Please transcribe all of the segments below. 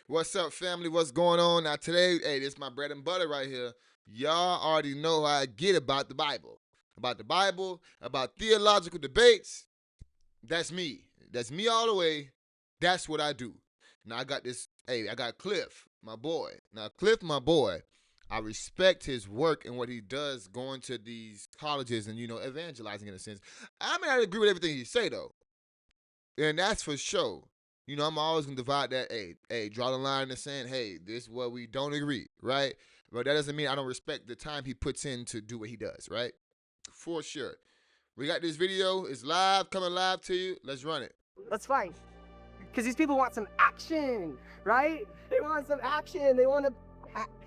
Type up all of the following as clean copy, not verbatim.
What's up, family? What's going on? Now, today, hey, this is my bread and butter right here. Y'all already know how I get about the Bible. About the Bible, about theological debates. That's me. That's me all the way. That's what I do. Now, I got this, hey, I got Cliff, my boy. Now, Cliff, my boy, I respect his work and what he does going to these colleges and, evangelizing in a sense. I may not agree with everything he say, though. And that's for sure. I'm always gonna divide that. Hey, draw the line in the sand. Hey, this is where we don't agree, right? But that doesn't mean I don't respect the time he puts in to do what he does, right? For sure. We got this video. It's live, coming live to you. Let's run it. That's fine. Because these people want some action, right? They want some action. They want to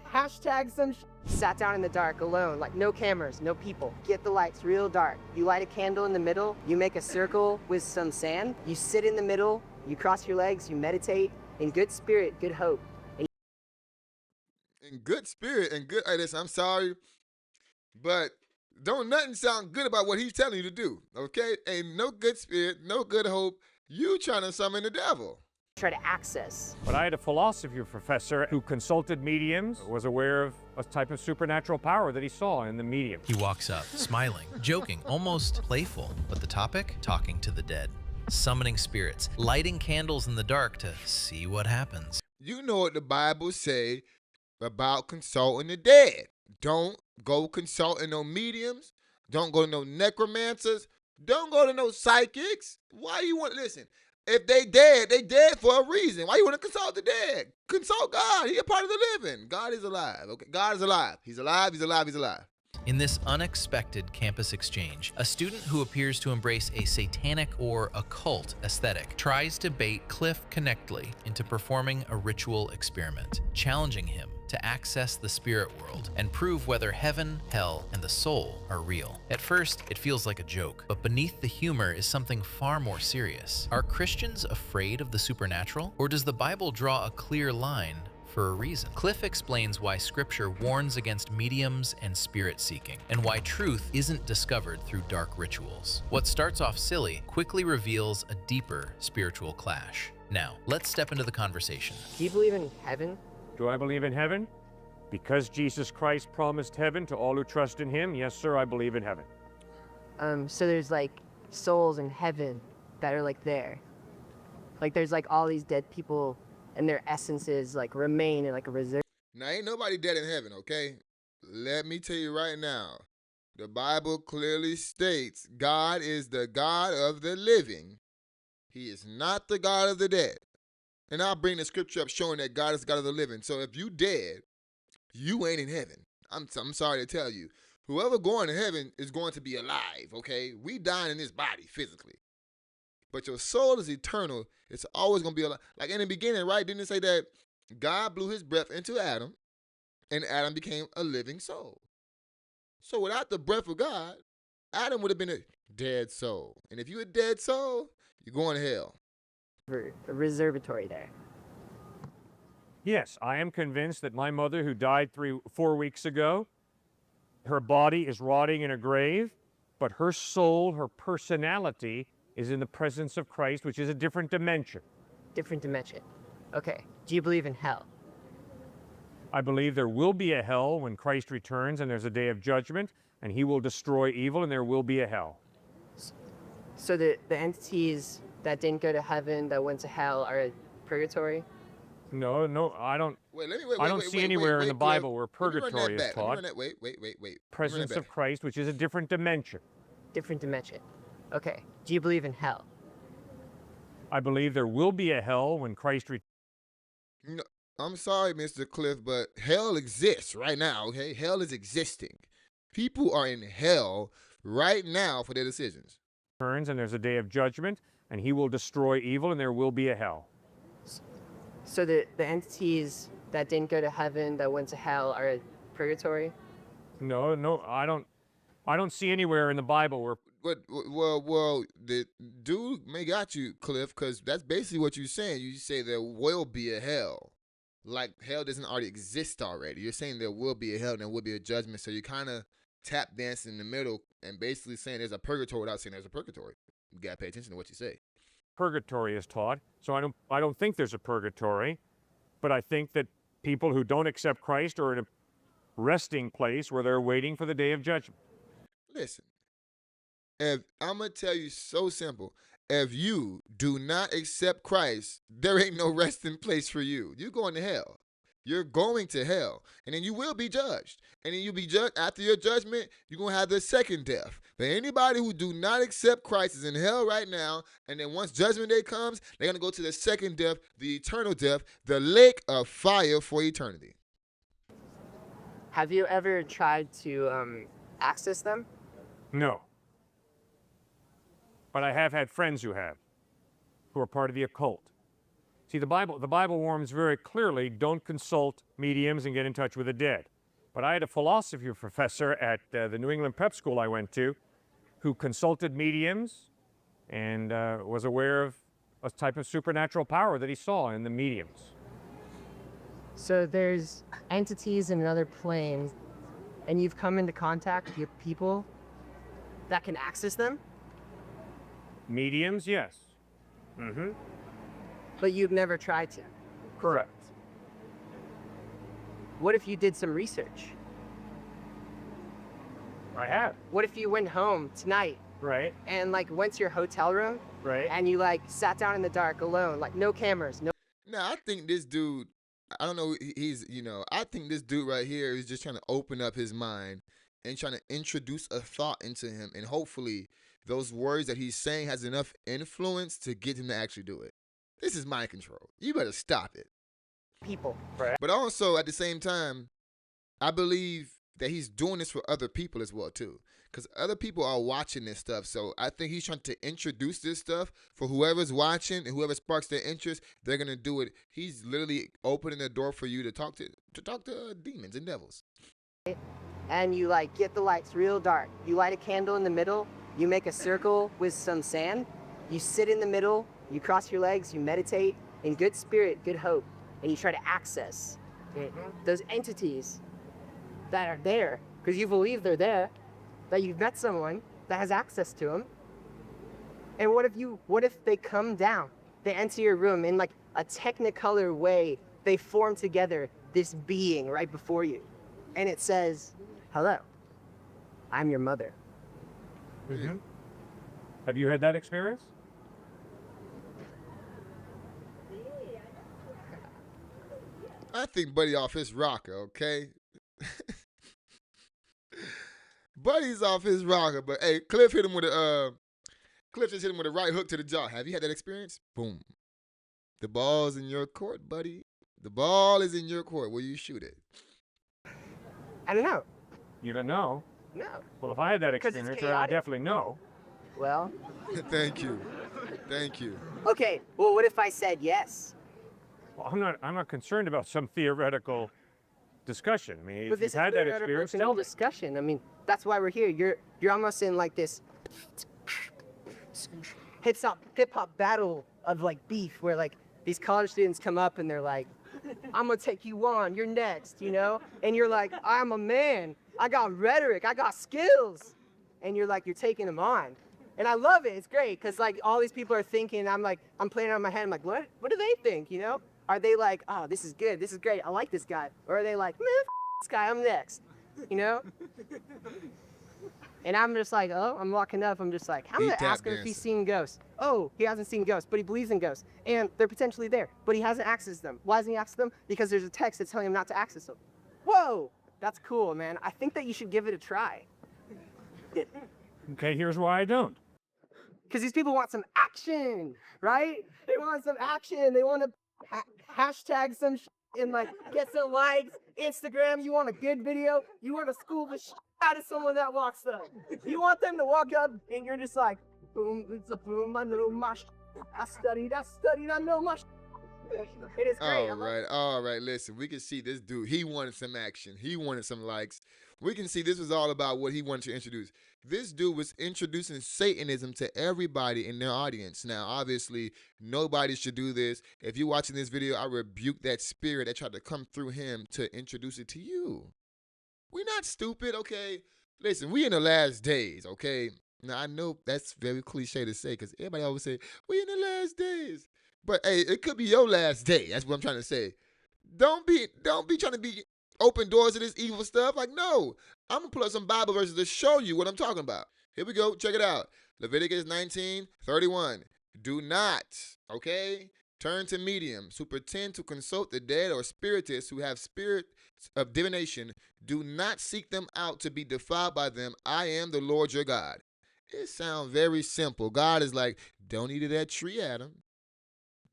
hashtag some Sat down in the dark alone, like no cameras, no people. Get the lights real dark. You light a candle in the middle. You make a circle with some sand. You sit in the middle. You cross your legs. You meditate in good spirit, good hope. In good spirit and good. Hey, listen, I'm sorry, but don't nothing sound good about what he's telling you to do. Okay? Ain't no good spirit, no good hope. You trying to summon the devil. Try to access. But I had a philosophy professor who consulted mediums, was aware of a type of supernatural power that he saw in the medium. He walks up, smiling, joking, almost playful. But the topic? Talking to the dead. Summoning spirits, lighting candles in the dark to see what happens. You know what the Bible say about consulting the dead. Don't go consulting no mediums. Don't go to no necromancers. Don't go to no psychics. Why you want, listen, if they dead for a reason. Why you want to consult the dead? Consult God. He a part of the living. God is alive. Okay, God is alive. He's alive. He's alive. He's alive. In this unexpected campus exchange, a student who appears to embrace a satanic or occult aesthetic tries to bait Cliff Connectly into performing a ritual experiment, challenging him to access the spirit world and prove whether heaven, hell, and the soul are real. At first, it feels like a joke, but beneath the humor is something far more serious. Are Christians afraid of the supernatural, or does the Bible draw a clear line for a reason? Cliff explains why Scripture warns against mediums and spirit seeking, and why truth isn't discovered through dark rituals. What starts off silly quickly reveals a deeper spiritual clash. Now, let's step into the conversation. Do you believe in heaven? Do I believe in heaven? Because Jesus Christ promised heaven to all who trust in him, yes, sir, I believe in heaven. So there's like souls in heaven that are like there. Like there's like all these dead people and their essences like remain in like a reserve. Now, ain't nobody dead in heaven, okay? Let me tell you right now. The Bible clearly states God is the God of the living. He is not the God of the dead. And I'll bring the scripture up showing that God is the God of the living. So if you dead, you ain't in heaven. I'm sorry to tell you. Whoever going to heaven is going to be alive, okay? We dying in this body physically. But your soul is eternal. It's always going to be alive. Like in the beginning, right? Didn't it say that God blew his breath into Adam and Adam became a living soul? So without the breath of God, Adam would have been a dead soul. And if you're a dead soul, you're going to hell. A reservatory there. Yes, I am convinced that my mother, who died 4 weeks ago, her body is rotting in a grave, but her soul, her personality, is in the presence of Christ, which is a different dimension. Different dimension. Okay. Do you believe in hell? I believe there will be a hell when Christ returns and there's a day of judgment, and he will destroy evil, and there will be a hell. So the entities that didn't go to heaven, that went to hell, are purgatory? No, I don't. I don't see anywhere in the Bible where purgatory is taught. Wait. Presence of Christ, which is a different dimension. Different dimension. Okay. Do you believe in hell? I believe there will be a hell when Christ returns. No, I'm sorry, Mr. Cliff, but hell exists right now, okay? Hell is existing. People are in hell right now for their decisions. And there's a day of judgment, and he will destroy evil, and there will be a hell. So the entities that didn't go to heaven, that went to hell, are purgatory? No, I don't see anywhere in the Bible where. Well, the dude may got you, Cliff, because that's basically what you're saying. You say there will be a hell. Like hell doesn't already exist already. You're saying there will be a hell and there will be a judgment. So you kind of tap dancing in the middle and basically saying there's a purgatory without saying there's a purgatory. You got to pay attention to what you say. Purgatory is taught, so I don't think there's a purgatory. But I think that people who don't accept Christ are in a resting place where they're waiting for the day of judgment. Listen, if I'm gonna tell you so simple, if you do not accept Christ, there ain't no resting place for you. You're going to hell. You're going to hell. And then you will be judged. And then you'll be judged after your judgment, you're gonna have the second death. But anybody who do not accept Christ is in hell right now. And then once judgment day comes, they're gonna go to the second death, the eternal death, the lake of fire for eternity. Have you ever tried to access them? No. But I have had friends who have, who are part of the occult. See, the Bible warns very clearly, don't consult mediums and get in touch with the dead. But I had a philosophy professor at the New England prep school I went to who consulted mediums and was aware of a type of supernatural power that he saw in the mediums. So there's entities in another plane, and you've come into contact with people that can access them, Mediums, yes. Mm-hmm. but you've never tried to. Correct. What if you did some research? I have. What if you went home tonight Right, and like went to your hotel room right. and you like sat down in the dark alone, like no cameras, no Now, I think this dude, I don't know, I think this dude right here is just trying to open up his mind and trying to introduce a thought into him. And hopefully those words that he's saying has enough influence to get him to actually do it. This is mind control. You better stop it. people. But also, at the same time, I believe that he's doing this for other people as well, too. Because other people are watching this stuff. So I think he's trying to introduce this stuff for whoever's watching and whoever sparks their interest, they're going to do it. He's literally opening the door for you to talk to demons and devils. And you like get the lights real dark. You light a candle in the middle, you make a circle with some sand, you sit in the middle, you cross your legs, you meditate in good spirit, good hope, and you try to access those entities that are there because you believe they're there, that you've met someone that has access to them. And what if they come down, they enter your room in like a technicolor way, they form together this being right before you, and it says, "Hello, I'm your mother." Mm-hmm. Have you had that experience? I think Buddy off his rocker, okay? Buddy's off his rocker, but hey, Cliff hit him with Cliff just hit him with a right hook to the jaw. Have you had that experience? Boom. The ball's in your court, buddy. The ball is in your court. Will you shoot it? I don't know. You don't know. No. Well, if I had that 'Cause it's experience, I chaotic. definitely know. Well, Thank you. Thank you. okay. Well, what if I said yes? Well, I'm not concerned about some theoretical discussion. I mean, But if this you've had is that theoretical experience, tell me. discussion. I mean, that's why we're here. You're almost in like this hip hop battle of like beef, where like these college students come up and they're like, "I'm gonna take you on. You're next," you know? And you're like, "I'm a man. I got rhetoric. I got skills," and you're like, you're taking them on. And I love it. It's great because like all these people are thinking. I'm playing it on my head. I'm like, what do they think? You know? Are they like, "Oh, this is good. This is great. I like this guy," or are they like, "Man, this guy. I'm next," you know? And I'm just like, oh, I'm walking up. I'm just like, I'm He gonna tap ask him if he's dancing. seen ghosts. Oh, he hasn't seen ghosts, but he believes in ghosts, and they're potentially there, but he hasn't accessed them. Why hasn't he accessed them? Because there's a text that's telling him not to access them. Whoa, that's cool, man. I think that you should give it a try. Okay, here's why I don't. Because these people want some action, right? They want some action. They want to hashtag some and like get some likes. Instagram, you want a good video? You want to school the out of someone that walks up. You want them to walk up and you're just like, boom, it's a boom, I know my I studied, I know my It is great. All right. Listen, we can see this dude. He wanted some action. He wanted some likes. We can see this was all about what he wanted to introduce. This dude was introducing Satanism to everybody in their audience. Now, obviously, nobody should do this. If you're watching this video, I rebuke that spirit that tried to come through him to introduce it to you. We're not stupid, okay? Listen, we in the last days, okay? Now, I know that's very cliche to say because everybody always say, we in the last days. But, hey, it could be your last day. That's what I'm trying to say. Don't be trying to be open doors to this evil stuff. Like, no. I'm gonna pull up some Bible verses to show you what I'm talking about. Here we go. Check it out. Leviticus 19:31. Do not, okay, turn to mediums who pretend to consult the dead or spiritists who have spirits of divination. Do not seek them out to be defiled by them. I am the Lord your God. It sounds very simple. God is like, don't eat of that tree, Adam.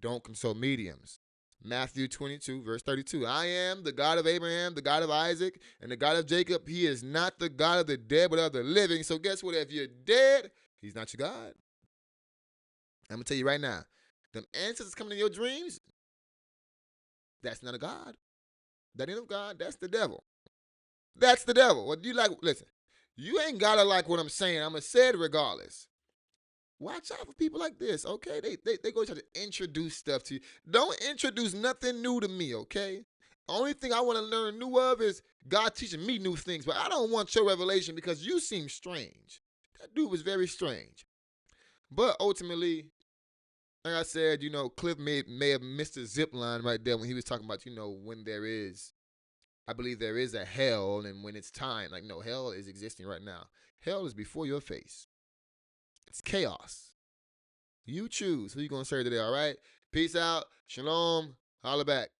Don't consult mediums. Matthew 22, verse 32. I am the God of Abraham, the God of Isaac, and the God of Jacob. He is not the God of the dead, but of the living. So guess what? If you're dead, he's not your God. I'm going to tell you right now, them ancestors coming in your dreams, that's not a God. That ain't of God. That's the devil. That's the devil. What do you like? Listen, you ain't got to like what I'm saying. I'm going to say it regardless. Watch out for people like this, okay? They go try to introduce stuff to you. Don't introduce nothing new to me, okay? Only thing I want to learn new of is God teaching me new things, but I don't want your revelation because you seem strange. That dude was very strange. But ultimately, like I said, Cliff may have missed a zip line right there when he was talking about, when I believe there is a hell, and when it's time. Like, no, hell is existing right now. Hell is before your face. It's chaos. You choose who you going to serve today, all right? Peace out. Shalom. Holla back.